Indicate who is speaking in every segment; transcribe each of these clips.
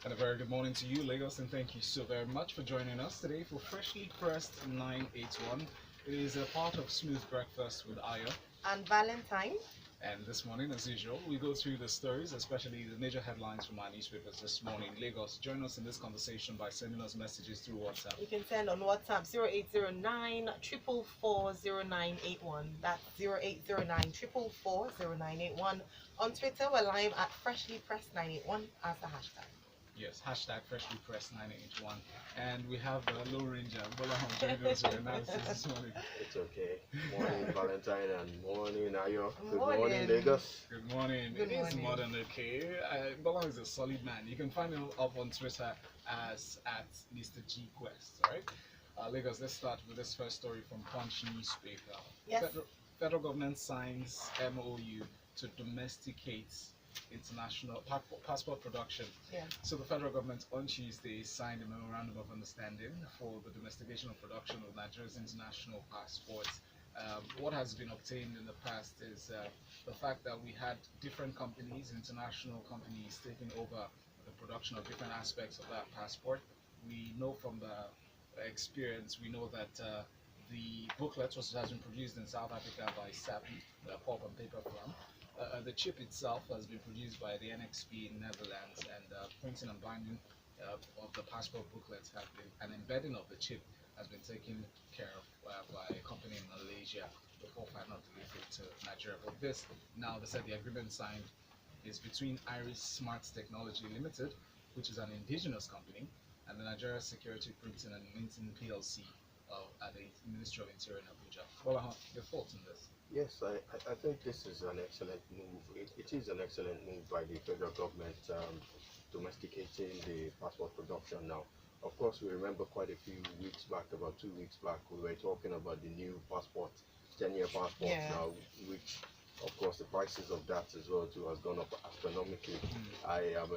Speaker 1: And a very good morning to you, Lagos, and thank you so very much for joining us today for Freshly Pressed 981. It is a part of Smooth Breakfast with Ayo.
Speaker 2: And Valentine.
Speaker 1: And this morning, as usual, we go through the stories, especially the major headlines from our newspapers this morning. Lagos, join us in this conversation by sending us messages through WhatsApp.
Speaker 2: You can send on WhatsApp 0809 444 That's 0809 444 On Twitter, we're live at Freshly Pressed 981 as a hashtag.
Speaker 1: Yes, hashtag Freshly Pressed 981. And we have Low Ranger, Gbolahan joining us with analysis this morning.
Speaker 3: It's okay. Morning, Valentine, and morning, Ayo. Good
Speaker 2: Morning.
Speaker 3: morning, Lagos.
Speaker 1: Good morning.
Speaker 2: Good
Speaker 1: It is
Speaker 2: morning.
Speaker 1: more than okay. Gbolahan is a solid man. You can find him up on Twitter as at Mr. G Quest. All right. Lagos, let's start with this first story from Punch newspaper.
Speaker 2: Yes.
Speaker 1: Federal government signs MOU to domesticate international passport production.
Speaker 2: Yeah.
Speaker 1: So the federal government on Tuesday signed a memorandum of understanding for the domestication of production of Nigeria's international passports. What has been obtained in the past is the fact that we had different companies, international companies, taking over the production of different aspects of that passport. We know from the experience, we know that the booklet has been produced in South Africa by SAPI, the pulp and paper firm. The chip itself has been produced by the NXP in Netherlands, and printing and binding of the passport booklets have been, an embedding of the chip has been taken care of by a company in Malaysia before final delivery to Nigeria. But this, now they said the agreement signed is between Iris Smart Technology Limited, which is an indigenous company, and the Nigeria Security Printing and Minting PLC at the Ministry of Interior in Abuja. Well, your thoughts on this?
Speaker 3: Yes, I think this is an excellent move. It is an excellent move by the federal government domesticating the passport production now. Of course, we remember quite a few weeks back, about 2 weeks back, we were talking about the new passport, 10-year passport now, which, of course, the prices of that as well too has gone up astronomically. I am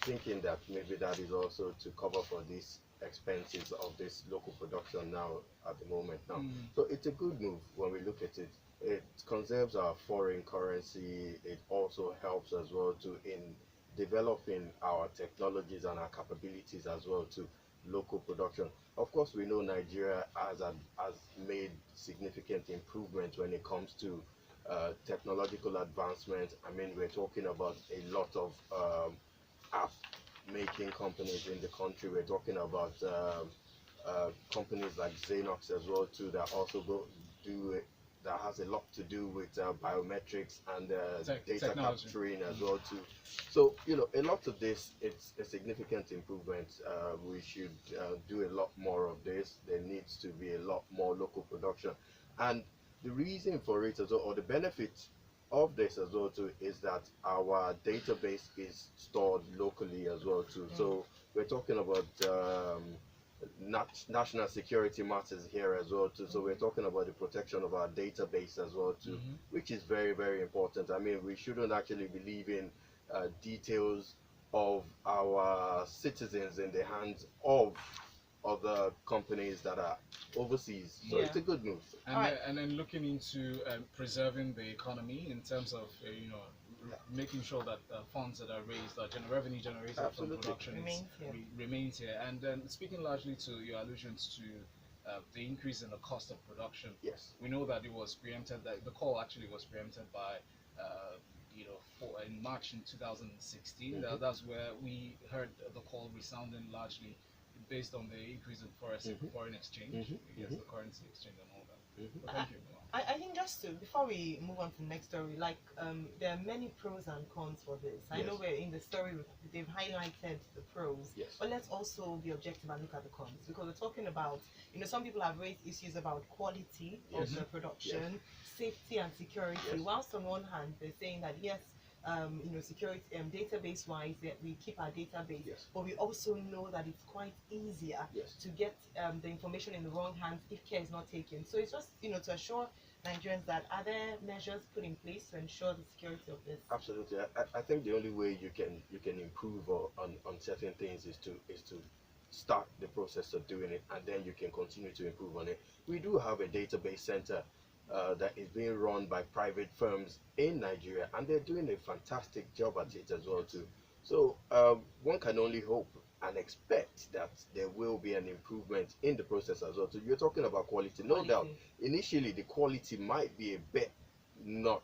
Speaker 3: thinking that maybe that is also to cover for these expenses of this local production now at the moment now. So it's a good move when we look at it. It conserves our foreign currency. It also helps as well to in developing our technologies and our capabilities as well to local production. Of course, we know Nigeria has made significant improvements when it comes to technological advancement. I mean, we're talking about a lot of app making companies in the country. We're talking about companies like Xenox as well too that also that has a lot to do with biometrics and data capturing as well too. So a lot of this, it's a significant improvement. We should do a lot more of this. There needs to be a lot more local production, and the reason for it as well, or the benefit of this as well too, is that our database is stored locally as well too. So we're talking about national security matters here as well too. So we're talking about the protection of our database as well too, which is very, very important. I mean, we shouldn't actually be leaving details of our citizens in the hands of other companies that are overseas. So it's a good move.
Speaker 1: And then looking into preserving the economy in terms of making sure that funds that are raised, revenue generated from production remains here. And then speaking largely to your allusions to the increase in the cost of production.
Speaker 3: Yes.
Speaker 1: We know that it was preempted, that the call actually was preempted by in March in 2016. That's where we heard the call resounding largely based on the increase in foreign exchange, the currency exchange and all that. Thank you.
Speaker 2: I think just before we move on to the next story, there are many pros and cons for this. I know we're in the story, they've highlighted the pros, but let's also be objective and look at the cons, because we're talking about, some people have raised issues about quality of the production, safety and security, whilst on one hand they're saying that yes, security database wise, that we keep our database, but we also know that it's quite easier to get the information in the wrong hands if care is not taken. So it's just to assure Nigerians that are there measures put in place to ensure the security of this?
Speaker 3: Absolutely. I think the only way you can improve on certain things is to start the process of doing it, and then you can continue to improve on it. We do have a database center that is being run by private firms in Nigeria, and they're doing a fantastic job at it as well too. So one can only hope and expect that there will be an improvement in the process as well. So you're talking about quality, no doubt. Initially, the quality might be a bit not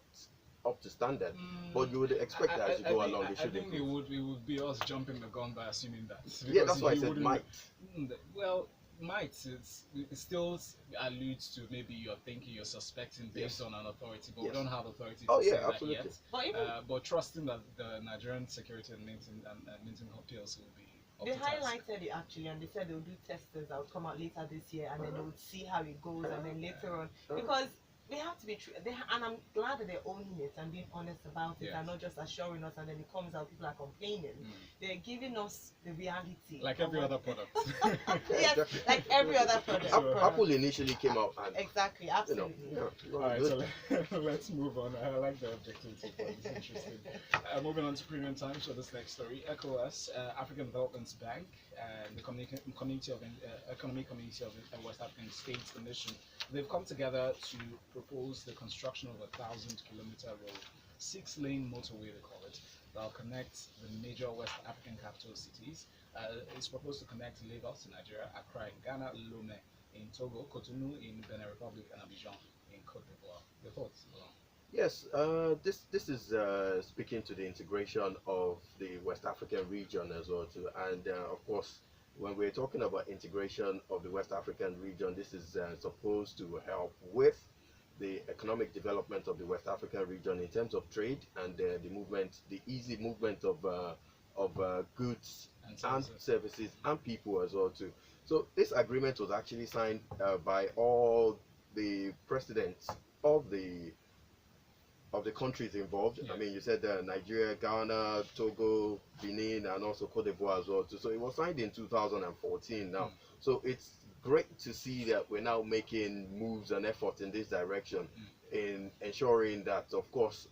Speaker 3: up to standard, but you would expect that as you go along, they should improve.
Speaker 1: It would be us jumping the gun by assuming that.
Speaker 3: Yeah, that's why I said might.
Speaker 1: Well, might it still alludes to maybe you're thinking, you're suspecting based on an authority, but we don't have authority to say that yet. But trusting that the Nigerian Security and Maintenance PLC will be.
Speaker 2: They highlighted it actually, and they said they would do testers that would come out later this year, and then they would see how it goes, and then later on, because they have to be true. And I'm glad that they're owning it and being honest about it, and not just assuring us, and then it comes out people are complaining. They're giving us the reality,
Speaker 1: like every other product.
Speaker 2: Yes, like every other product.
Speaker 3: Apple initially came out and
Speaker 2: exactly, absolutely.
Speaker 1: All right, so let's move on. I like the objectivity point. It's interesting. Moving on to premium time. So this next story, ECOWAS, African Development Bank, and the Economic Community of West African States Commission, they've come together to propose the construction of a 1,000-kilometer road, 6-lane motorway they call it, that will connect the major West African capital cities. It's proposed to connect Lagos in Nigeria, Accra in Ghana, Lomé in Togo, Cotonou in Benin Republic, and Abidjan in Cote d'Ivoire. Your thoughts?
Speaker 3: Yes, this is speaking to the integration of the West African region as well too, and of course, when we're talking about integration of the West African region, this is supposed to help with the economic development of the West African region in terms of trade and the movement, the easy movement of goods and services and people as well too. So this agreement was actually signed by all the presidents of the countries involved. I mean, you said Nigeria, Ghana, Togo, Benin, and also Cote d'Ivoire as well too. So it was signed in 2014 now. So it's great to see that we're now making moves and efforts in this direction in ensuring that, of course,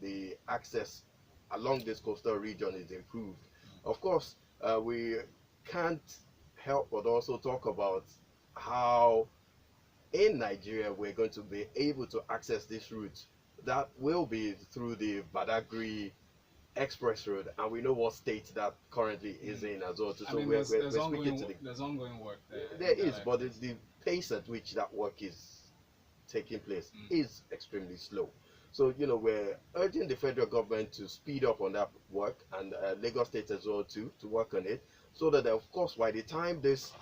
Speaker 3: the access along this coastal region is improved. Of course, we can't help but also talk about how in Nigeria we're going to be able to access this route. That will be through the Badagry Express Road, and we know what state that currently is in as well. So
Speaker 1: I mean, there's ongoing work there.
Speaker 3: There is, but it's the pace at which that work is taking place is extremely slow. So, you know, we're urging the federal government to speed up on that work, and Lagos State as well too, to work on it, so that, of course, by the time this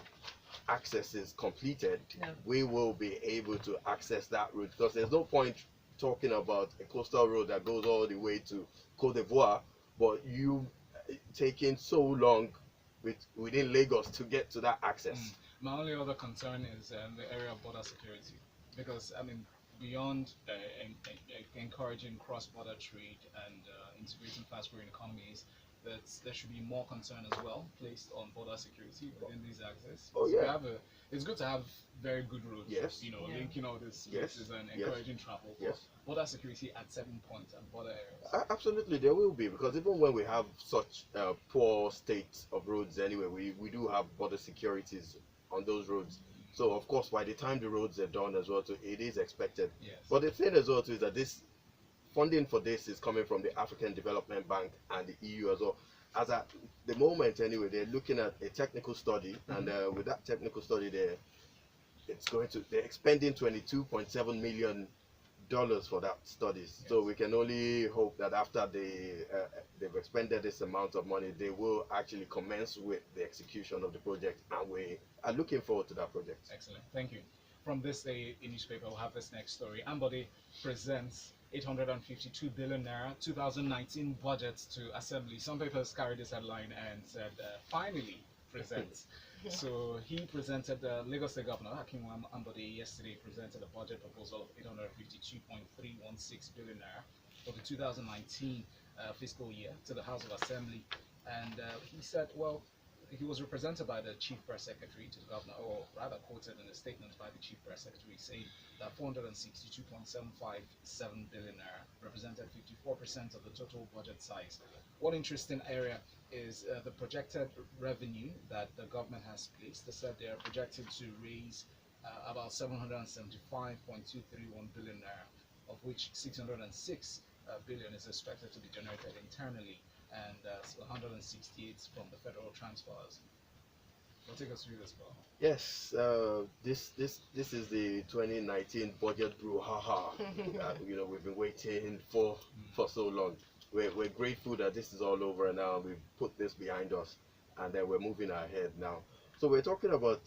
Speaker 3: access is completed, we will be able to access that route, because there's no point talking about a coastal road that goes all the way to Cote d'Ivoire, but you taking so long within Lagos to get to that access.
Speaker 1: My only other concern is the area of border security, because I mean, beyond encouraging cross-border trade and integrating fast-growing economies, that there should be more concern as well placed on border security within these axes. It's good to have very good roads, linking all these places and encouraging travel. Border security at certain points and border areas.
Speaker 3: Absolutely, there will be, because even when we have such poor state of roads anyway, we do have border securities on those roads. So of course, by the time the roads are done as well, too, it is expected. But the thing as well too is that this funding for this is coming from the African Development Bank and the EU as well. As at the moment anyway, they're looking at a technical study, and with that technical study they're expending $22.7 million for that studies. So we can only hope that after they've expended this amount of money, they will actually commence with the execution of the project, and we are looking forward to that project.
Speaker 1: Excellent, thank you. From this day in newspaper, we'll have this next story. Ambode presents 852 billion naira 2019 budget to Assembly. Some papers carried this headline and said, finally presents. So he presented, Lagos State Governor Hakim Ambode yesterday presented a budget proposal of 852.316 billion naira for the 2019 fiscal year to the House of Assembly. And he said, well, he was represented by the Chief Press Secretary to the Governor, or rather quoted in a statement by the Chief Press Secretary, saying that 462.757 billion naira represented 54% of the total budget size. One interesting area is the projected revenue that the government has placed. They said they are projected to raise about 775.231 billion naira, of which 606 billion is expected to be generated internally. and 168 from the federal transfers. We'll take us through this, Paul.
Speaker 3: Yes, this is the 2019 budget brouhaha. We've been waiting for so long. We're grateful that this is all over now. We've put this behind us, and then we're moving ahead now. So we're talking about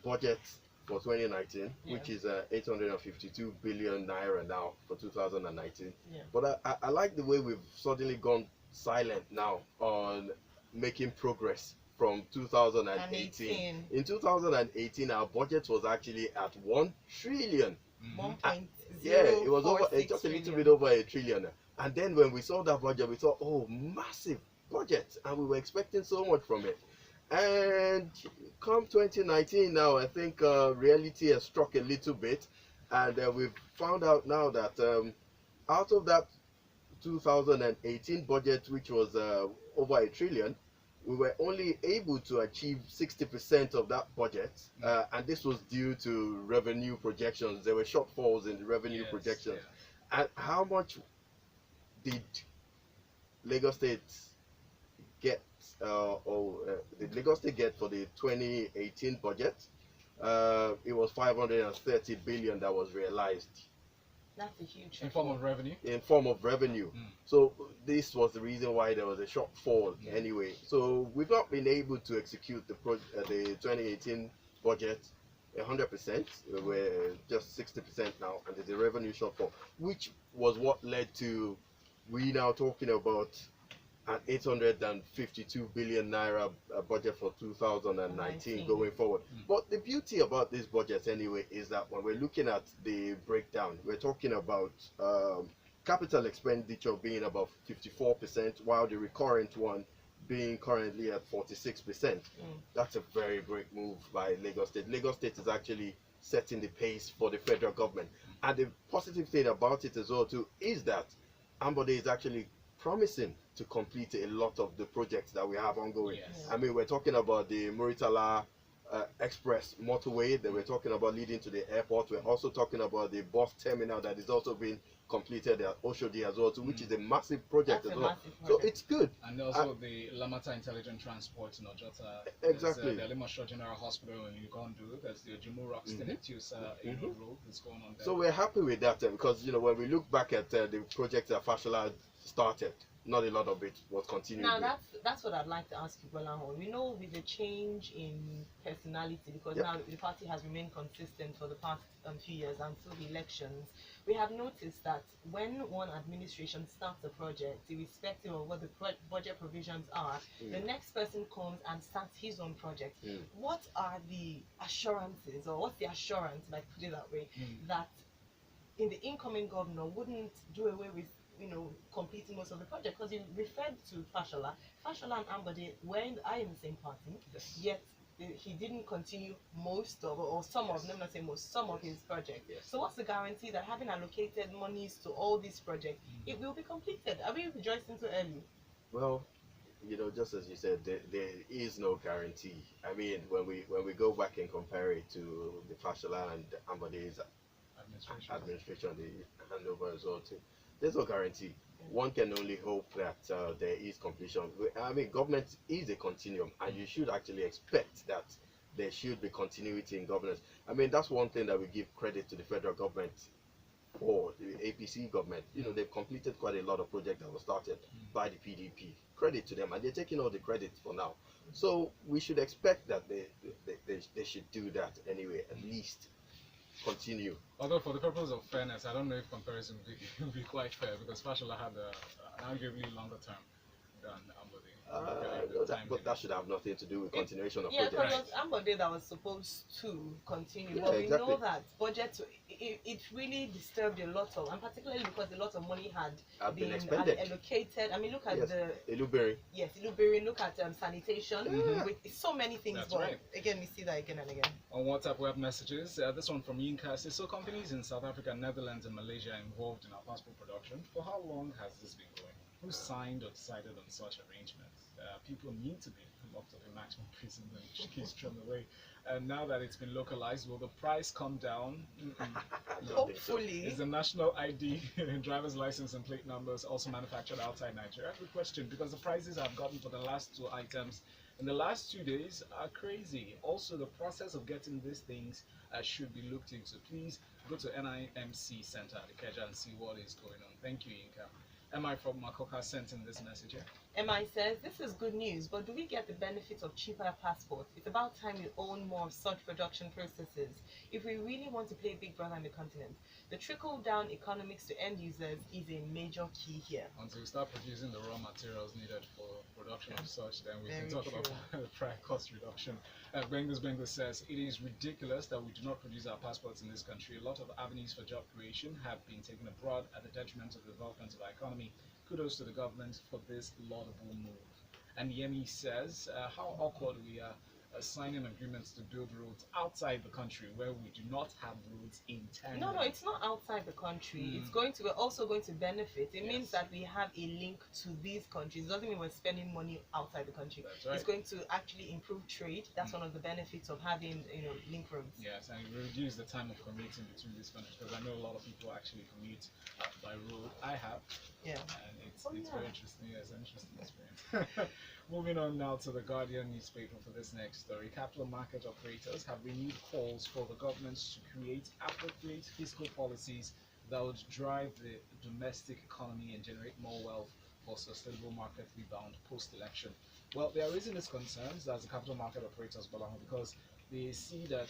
Speaker 3: budget for 2019, which is 852 billion naira now for 2019. But I like the way we've suddenly gone silent now on making progress from 2018. In 2018, our budget was actually at 1 trillion.
Speaker 2: 1.0.
Speaker 3: Yeah, it was over just a little bit over a trillion. And then when we saw that budget, we thought, oh, massive budget, and we were expecting so much from it. And come 2019 now, I think reality has struck a little bit, and we've found out now that out of that 2018 budget, which was over a trillion, we were only able to achieve 60% of that budget, and this was due to revenue projections. There were shortfalls in the revenue projections. And how much did Lagos State get, did Lagos State get for the 2018 budget? It was 530 billion that was realized.
Speaker 2: That's a huge
Speaker 1: in form of revenue.
Speaker 3: In form of revenue. So this was the reason why there was a shortfall anyway. So we've not been able to execute the 2018 budget 100%. We're just 60% now, and there's a revenue shortfall, which was what led to we now talking about an 852 billion naira budget for 2019 going forward. But the beauty about this budget anyway is that when we're looking at the breakdown, we're talking about capital expenditure being about 54%, while the recurrent one being currently at 46%. That's a very great move by Lagos State. Lagos State is actually setting the pace for the federal government. And the positive thing about it as well too is that Ambode is actually promising to complete a lot of the projects that we have ongoing. I mean, we're talking about the Muritala Express motorway that we're talking about leading to the airport. We're also talking about the bus terminal that is also being completed at Oshodi as well, which is a massive project as well. So it's good.
Speaker 1: And also the Lamata Intelligent Transport in Ojota.
Speaker 3: Exactly.
Speaker 1: The Limashaw General Hospital in Ugondu. There's the Jumu Rocks Tinetius road that's going on there.
Speaker 3: So we're happy with that because, when we look back at the projects that Fashola started, not a lot of it was continued.
Speaker 2: Now that's what I'd like to ask you, Gbolahan. We know with the change in personality, because now the party has remained consistent for the past few years until the elections, we have noticed that when one administration starts a project, irrespective of what the budget provisions are, the next person comes and starts his own project. What are the assurances, or what's the assurance, like put it that way, that in the incoming governor wouldn't do away with completing most of the project? Because you referred to Fashola and Ambode are in the same party, yet he didn't continue most of, or some of, let me not say most, some of his projects. So what's the guarantee that having allocated monies to all these projects, it will be completed? Are we rejoicing too early?
Speaker 3: Well, just as you said, there is no guarantee. I mean, when we go back and compare it to the Fashola and Ambode's administration, the handover as well too, there's no guarantee. One can only hope that there is completion. I mean, government is a continuum, and you should actually expect that there should be continuity in governance. I mean, that's one thing that we give credit to the federal government for, the APC government. They've completed quite a lot of projects that were started by the PDP. Credit to them, and they're taking all the credit for now. So we should expect that they should do that anyway, at least continue.
Speaker 1: Although for the purpose of fairness, I don't know if comparison will be quite fair, because Fashola had an arguably longer term than Ambode.
Speaker 3: But that should have nothing to do with continuation of
Speaker 2: projects.
Speaker 3: projects.
Speaker 2: Yeah, because Ambode that was supposed to continue, but we know that budget, it really disturbed a lot of, and particularly because a lot of money had been allocated. I mean, look at the
Speaker 3: Iluberi.
Speaker 2: Yes, Iluberi. Look at sanitation. With so many things.
Speaker 1: That's
Speaker 2: but
Speaker 1: right.
Speaker 2: Again, we see that again and again.
Speaker 1: On WhatsApp, we have messages. This one from Yinka says, so companies in South Africa, Netherlands, and Malaysia are involved in our passport production. For how long has this been going? Who signed or decided on such arrangements? People need to be locked up in maximum prison and keys thrown away. And now that it's been localized, will the price come down? No.
Speaker 2: Hopefully.
Speaker 1: Is the national ID, driver's license and plate numbers also manufactured outside Nigeria? Good question, because the prices I've gotten for the last 2 items in the last 2 days are crazy. Also, the process of getting these things should be looked into. Please go to NIMC Center at Ikeja and see what is going on. Thank you, Inka. MI from Makoka sent in this message here.
Speaker 2: MI says, this is good news, but do we get the benefits of cheaper passports? It's about time we own more of such production processes if we really want to play Big Brother in the continent. The trickle-down economics to end users is a major key here.
Speaker 1: Until we start producing the raw materials needed for production of such, then we
Speaker 2: Very
Speaker 1: can talk
Speaker 2: true.
Speaker 1: about price cost reduction. Bengus says, it is ridiculous that we do not produce our passports in this country. A lot of avenues for job creation have been taken abroad at the detriment of the development of our economy. Kudos to the government for this laudable move. And Yemi says, how awkward we are signing agreements to build roads outside the country where we do not have roads intended.
Speaker 2: No, it's not outside the country. It's going to, we're also going to benefit. It means that we have a link to these countries. It doesn't mean we're spending money outside the country.
Speaker 1: That's right.
Speaker 2: It's going to actually improve trade. That's one of the benefits of having, link roads.
Speaker 1: Yes, and it will reduce the time of commuting between these countries, because I know a lot of people actually commute by road. I have.
Speaker 2: Yeah.
Speaker 1: And it's very interesting. Yes, an interesting experience. Moving on now to the Guardian newspaper for this next story. Capital market operators have renewed calls for the government to create appropriate fiscal policies that would drive the domestic economy and generate more wealth for sustainable market rebound post-election. Well, they are raising these concerns as the capital market operators, Gbolahan, because they see that,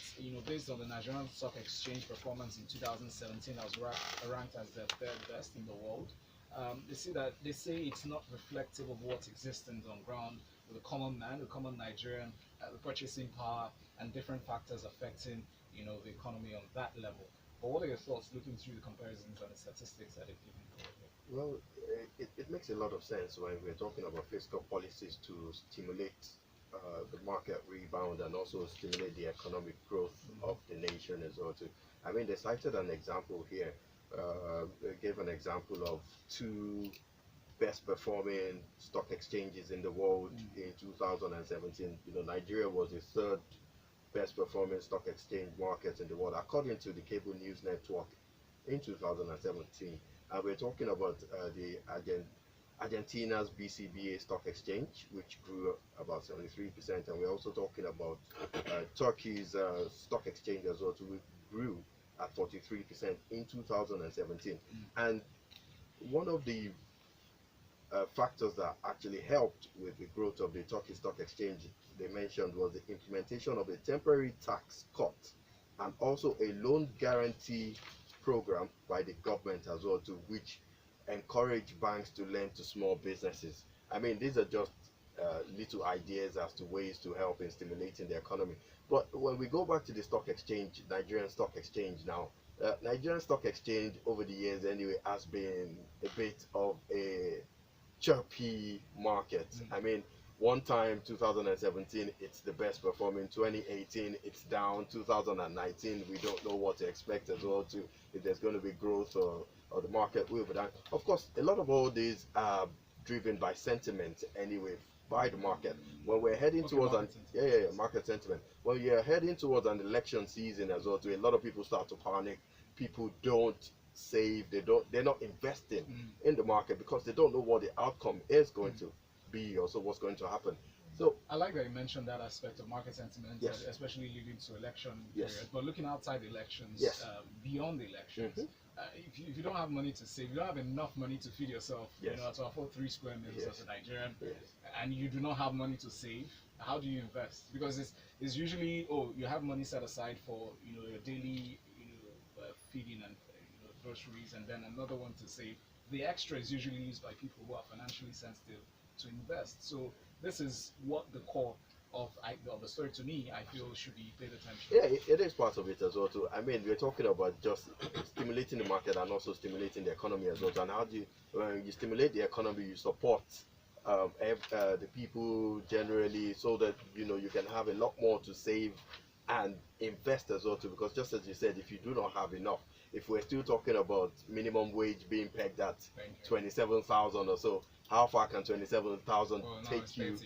Speaker 1: based on the Nigerian Stock Exchange performance in 2017, that was ranked as the third best in the world. They say it's not reflective of what's existent on ground with the common man, the common Nigerian, the purchasing power, and different factors affecting, the economy on that level. But what are your thoughts looking through the comparisons and the statistics that they've given forward?
Speaker 3: Well, it makes a lot of sense when we're talking about fiscal policies to stimulate the market rebound and also stimulate the economic growth of the nation as well. I mean, they cited an example here. They gave an example of 2 best performing stock exchanges in the world in 2017. Nigeria was the 3rd best performing stock exchange market in the world, according to the cable news network in 2017. And we're talking about the Argentina's BCBA stock exchange, which grew about 73%, and we're also talking about Turkey's stock exchange as well, which grew at 43% in 2017. And one of the factors that actually helped with the growth of the Turkey Stock Exchange, they mentioned, was the implementation of a temporary tax cut and also a loan guarantee program by the government as well, to which encourage banks to lend to small businesses. I mean, these are just little ideas as to ways to help in stimulating the economy. But when we go back to the stock exchange, Nigerian Stock Exchange now, Nigerian Stock Exchange over the years anyway has been a bit of a chirpy market. I mean, one time 2017 it's the best performing, 2018 it's down, 2019 we don't know what to expect as well, to if there's going to be growth or the market will be down. Of course, a lot of all these are driven by sentiment anyway, by the market. When we're heading towards market sentiment. When you're heading towards an election season as well, a lot of people start to panic. People don't save, they're not investing in the market because they don't know what the outcome is going to be, also what's going to happen. So
Speaker 1: I like that you mentioned that aspect of market sentiment, especially leading to election period. But looking outside the elections, beyond the elections, if you don't have money to save, you don't have enough money to feed yourself, to afford 3 square meals as a Nigerian, and you do not have money to save, how do you invest? Because it's usually, you have money set aside for your daily feeding and groceries, and then another one to save. The extra is usually used by people who are financially sensitive to invest. So this is what the core of the story, to me, I feel should be paid attention.
Speaker 3: Yeah, it is part of it as well too. I mean, we're talking about just stimulating the market and also stimulating the economy as well. And how do you, when you stimulate the economy, you support the people generally, so that you can have a lot more to save and invest as well too. Because just as you said, if you do not have enough, if we're still talking about minimum wage being pegged at 27,000 or so, how far can 27,000 take you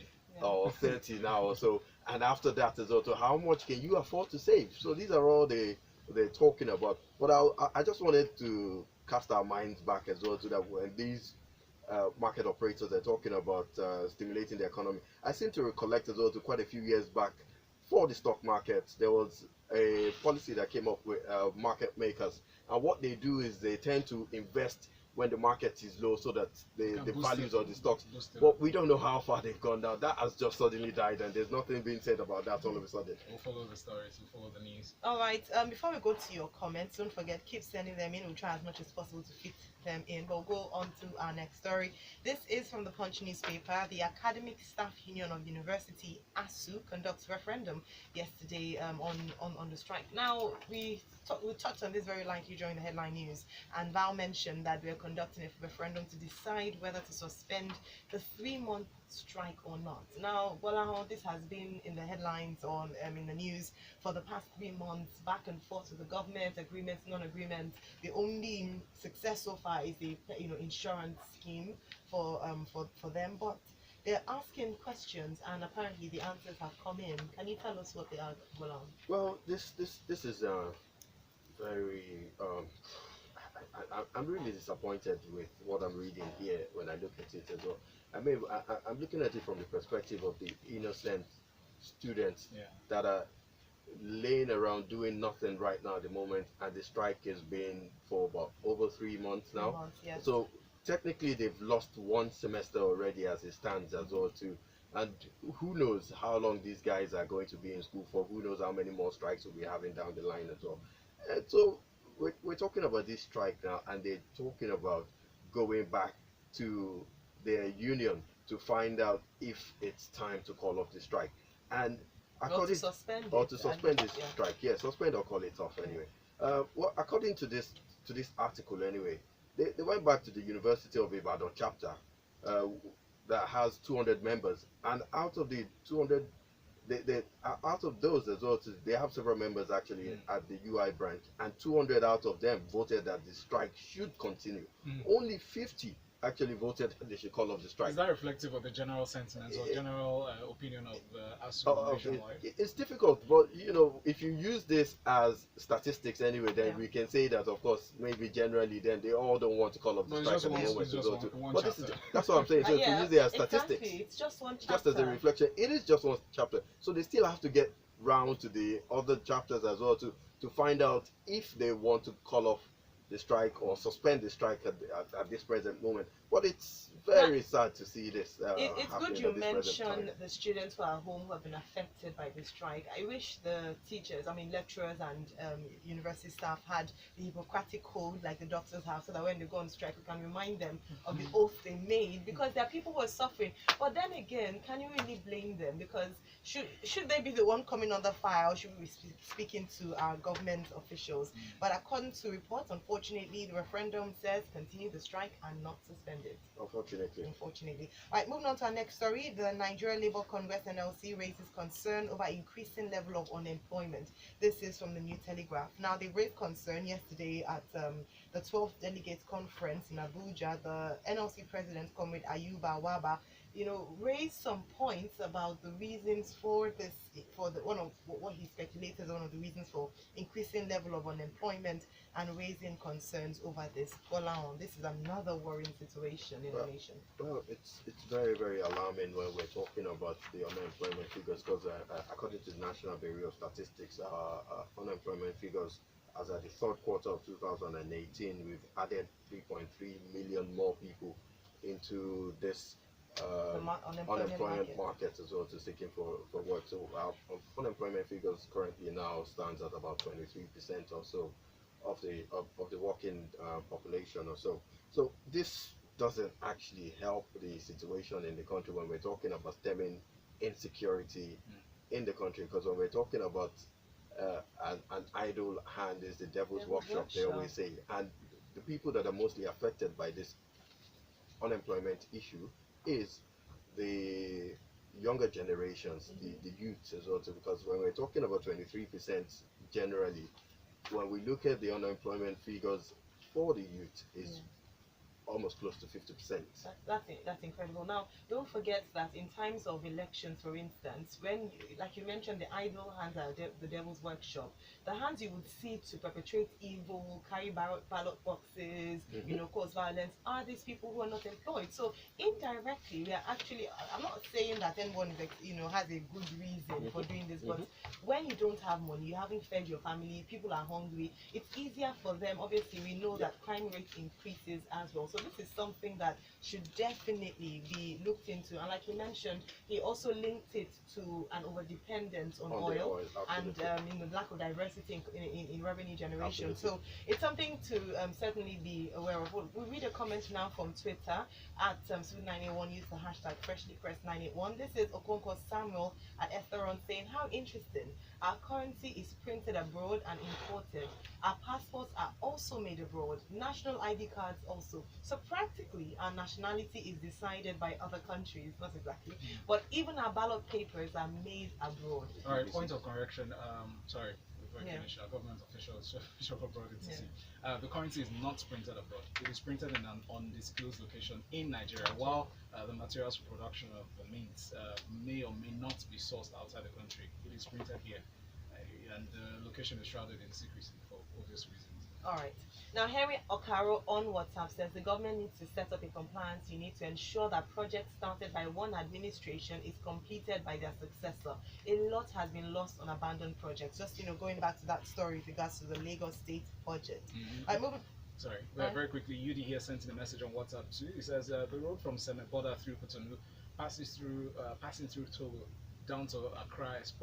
Speaker 3: or 30 now or so, and after that as well, to how much can you afford to save? So these are all they're talking about. But I just wanted to cast our minds back as well to that when these market operators are talking about stimulating the economy. I seem to recollect as well to quite a few years back for the stock market, there was a policy that came up with market makers, and what they do is they tend to invest when the market is low so that the values of the stocks, but we don't know how far they've gone down. That has just suddenly died, and there's nothing being said about that all of a sudden.
Speaker 1: We'll follow the stories, we'll follow the news.
Speaker 2: All right, before we go to your comments, don't forget, keep sending them in. We'll try as much as possible to fit them in. But we'll go on to our next story. This is from the Punch newspaper. The Academic Staff Union of University, ASU, conducts referendum yesterday on the strike. Now, we touched on this very lightly during the headline news, and Val mentioned that we are conducting a referendum to decide whether to suspend the 3-month strike or not. Now, Gbolahan, this has been in the headlines in the news for the past 3 months, back and forth with the government, agreements, non-agreements. The only success so far is the insurance scheme for them, but they're asking questions, and apparently the answers have come in. Can you tell us what they are, Gbolahan?
Speaker 3: Well, this is very I'm really disappointed with what I'm reading here when I look at it as well. I mean, I'm looking at it from the perspective of the innocent students that are laying around doing nothing right now at the moment, and the strike has been for about over 3 months now.
Speaker 2: 3 months, yes.
Speaker 3: So technically they've lost 1 semester already as it stands as well too. And who knows how long these guys are going to be in school for? Who knows how many more strikes we'll be having down the line as well? And so we're talking about this strike now, and they're talking about going back to their union to find out if it's time to call off the strike, and
Speaker 2: or to suspend
Speaker 3: this strike. Yeah, suspend or call it off anyway. Well, according to this article anyway, they went back to the University of Ibadan chapter that has 200 members, and out of the 200, out of those as well, they have several members actually at the UI branch, and 200 out of them voted that the strike should continue. Only 50 actually voted that they should call off the strike.
Speaker 1: Is that reflective of the general sentiments or general opinion of the ASU nationwide?
Speaker 3: It's difficult, but if you use this as statistics anyway, then we can say that of course maybe generally then they all don't want to call off the strike at the moment. But that's what I'm saying. So if you use it as statistics,
Speaker 2: exactly. It's just one chapter.
Speaker 3: Just as a reflection, it is just one chapter. So they still have to get round to the other chapters as well to find out if they want to call off the strike or suspend the strike at this present moment. But it's very sad to see this.
Speaker 2: It's good you mention the students who are home who have been affected by the strike. I wish the teachers, lecturers and university staff had the Hippocratic code like the doctors have, so that when they go on strike, we can remind them of the oath they made, because there are people who are suffering. But then again, can you really blame them? Because should they be the one coming under fire, or should we be speaking to our government officials? But according to reports, unfortunately, the referendum says continue the strike and not suspend it. Unfortunately. All right, moving on to our next story. The Nigeria Labour Congress NLC raises concern over increasing level of unemployment. This is from the New Telegraph. Now, they raised concern yesterday at the 12th Delegates Conference in Abuja. The NLC President, Comrade Ayo Mairo Ese, raised some points about the reasons for this, what he speculated one of the reasons for increasing level of unemployment, and raising concerns over this. Gbolahan, this is another worrying situation in the nation.
Speaker 3: Well, it's very, very alarming when we're talking about the unemployment figures, because according to the National Bureau of Statistics, unemployment figures as at the third quarter of 2018, we've added 3.3 million more people into this unemployment market as well, to seeking for work. So our unemployment figures currently now stands at about 23% or so of the working population or so. So this doesn't actually help the situation in the country when we're talking about stemming insecurity in the country, because when we're talking about an idle hand is the devil's workshop, they always say, and the people that are mostly affected by this unemployment issue is the younger generations, the youths as well, because when we're talking about 23% generally, when we look at the unemployment figures for the youth, is almost close to 50%.
Speaker 2: That's incredible. Now, don't forget that in times of elections, for instance, when, like you mentioned, the idle hands are the devil's workshop, the hands you would see to perpetrate evil, carry ballot boxes, cause violence, are these people who are not employed. So indirectly, we are actually, I'm not saying that anyone is, has a good reason for doing this, but when you don't have money, you haven't fed your family, people are hungry, it's easier for them. Obviously, we know that crime rate increases as well. So this is something that should definitely be looked into. And like you mentioned, he also linked it to an overdependence on oil and lack of diversity in revenue generation. Absolutely. So it's something to certainly be aware of. We'll read a comment now from Twitter at Sweet981. Use the hashtag FreshlyPressed981. This is Okonkwo Samuel at Esteron saying, how interesting. Our currency is printed abroad and imported. Our passports are also made abroad. National ID cards also. So practically, our nationality is decided by other countries. Not exactly. But even our ballot papers are made abroad.
Speaker 1: All right, point of correction. Sorry, before I finish, our government officials show abroad etc. The currency is not printed abroad. It is printed in an undisclosed location in Nigeria, while the materials for production of the mints may or may not be sourced outside the country. It is printed here, and the location is shrouded in secrecy for obvious reasons.
Speaker 2: All right. Now, Henry Okaro on WhatsApp says the government needs to set up a compliance unit to ensure that projects started by one administration is completed by their successor. A lot has been lost on abandoned projects. Just going back to that story with regards to the Lagos State budget.
Speaker 1: Sorry, very quickly, UD here sent in a message on WhatsApp too. He says the road from Semeboda through Cotonou passing through Togo down to Accra is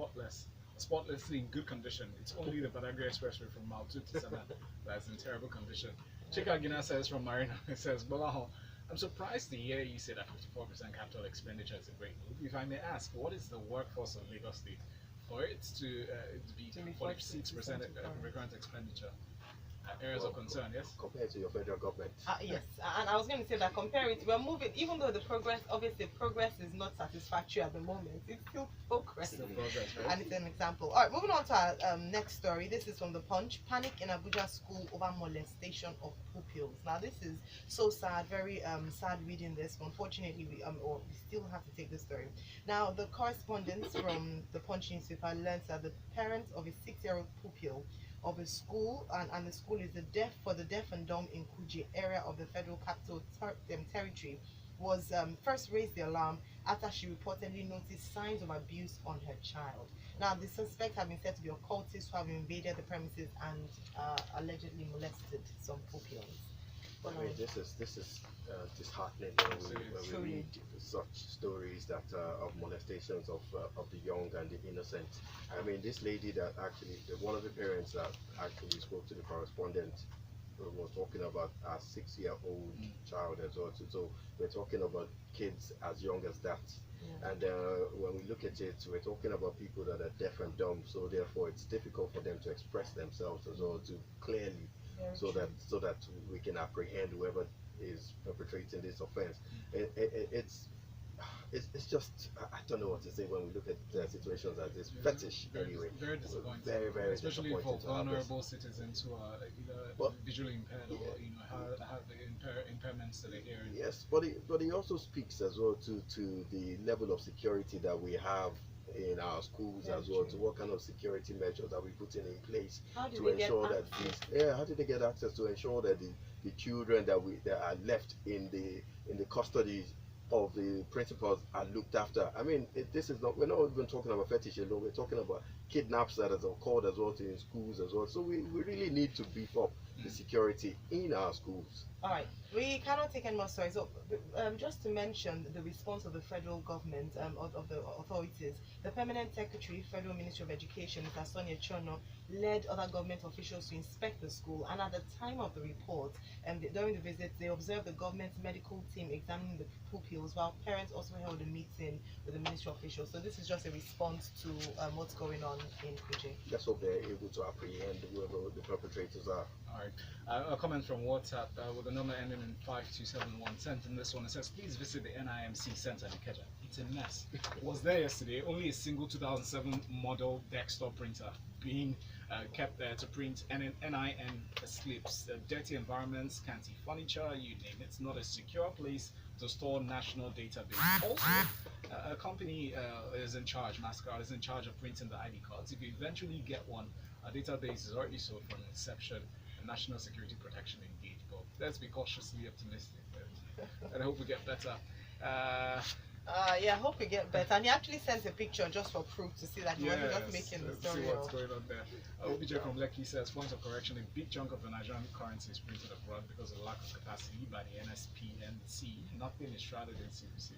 Speaker 1: spotlessly in good condition. It's only the Badagry Expressway from Maltu to Sana that's in terrible condition. Chika Gina says from Marina, it says, Gbolahan, I'm surprised to hear you say that 54% capital expenditure is a great move. If I may ask, what is the workforce of Lagos State for it to be 46% recurrent expenditure? Areas of concern, yes?
Speaker 3: Compared to your federal government.
Speaker 2: Yes, and I was going to say that we're moving, even though the progress is not satisfactory at the moment, it's still progress. And it's an example. All right, moving on to our next story. This is from The Punch. Panic in Abuja school over molestation of pupils. Now, this is so sad, very sad reading this. Unfortunately, we still have to take this story. Now, the correspondence from The Punch newspaper learns that the parents of a 6-year-old pupil of a school, and the school is for the deaf and dumb in Kuje area of the Federal Capital Territory, was first raised the alarm after she reportedly noticed signs of abuse on her child. Now, the suspects have been said to be occultists who have invaded the premises and allegedly molested some pupils.
Speaker 3: I mean, this is disheartening when we read such stories that of molestations of the young and the innocent. I mean, this lady that actually, one of the parents that actually spoke to the correspondent was talking about a 6-year-old child as well. So we're talking about kids as young as that. Yeah. And when we look at it, we're talking about people that are deaf and dumb. So therefore, it's difficult for them to express themselves as well, to clearly. So that we can apprehend whoever is perpetrating this offense. It's just, I don't know what to say when we look at situations like this. Fetish, anyway.
Speaker 1: Very disappointing.
Speaker 3: Very
Speaker 1: especially
Speaker 3: disappointing
Speaker 1: for vulnerable citizens who are either visually impaired or have impairments to the hearing.
Speaker 3: Yes, but he also speaks as well to the level of security that we have in our schools as well, to what kind of security measures are we putting in place to ensure that how did they get access, to ensure that the children that are left in the custody of the principals are looked after. I mean, we're not even talking about fetish alone, we're talking about kidnaps that has occurred as well in schools as well. So we really need to beef up the security in our schools.
Speaker 2: All right, we cannot take any more stories. So, just to mention the response of the federal government, of the authorities, the Permanent Secretary, Federal Ministry of Education, Mr. Sonia Chono, led other government officials to inspect the school. And at the time of the report, during the visit, they observed the government's medical team examining the pupils, while parents also held a meeting with the ministry officials. So this is just a response to what's going on in Kuje.
Speaker 3: Let's hope they're able to apprehend whoever the perpetrators are.
Speaker 1: All right. A comment from WhatsApp. With the the number ending in 5271 sent in this one. It says, please visit the NIMC Center in Ikeja. It's a mess. Was there yesterday. Only a single 2007 model desktop printer being kept there to print NIN slips. Dirty environments, scanty furniture, you name it. It's not a secure place to store national database. Also, a company is in charge, MasterCard is in charge of printing the ID cards. If you eventually get one, a database is already sold from inception, national security protection indeed. But let's be cautiously optimistic, and I hope we get better.
Speaker 2: Yeah, I hope we get better. And he actually sent a picture just for proof to see that he wasn't just making the story
Speaker 1: see what's
Speaker 2: up.
Speaker 1: going on there. OBJ from Lekki says, point of correction, a big chunk of the Nigerian currency is printed abroad because of lack of capacity by the NSPNC. Nothing is shrouded in secrecy.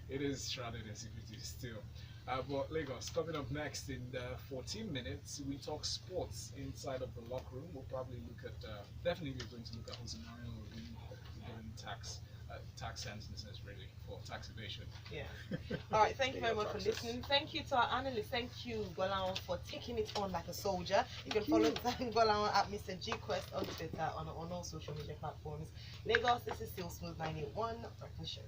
Speaker 1: It is shrouded in secrecy still. But Lagos, coming up next in 14 minutes, we talk sports inside of the locker room. We'll probably look at, definitely going to look at Jose Mario giving tax sentences really for tax evasion.
Speaker 2: Yeah. All right. Thank you very much for listening. Thank you to our analyst. Thank you, Gbolahan, for taking it on like a soldier. You can follow Gbolahan at Mr. GQuest on Twitter on all social media platforms. Lagos, this is still Smooth 981 Breakfast Show.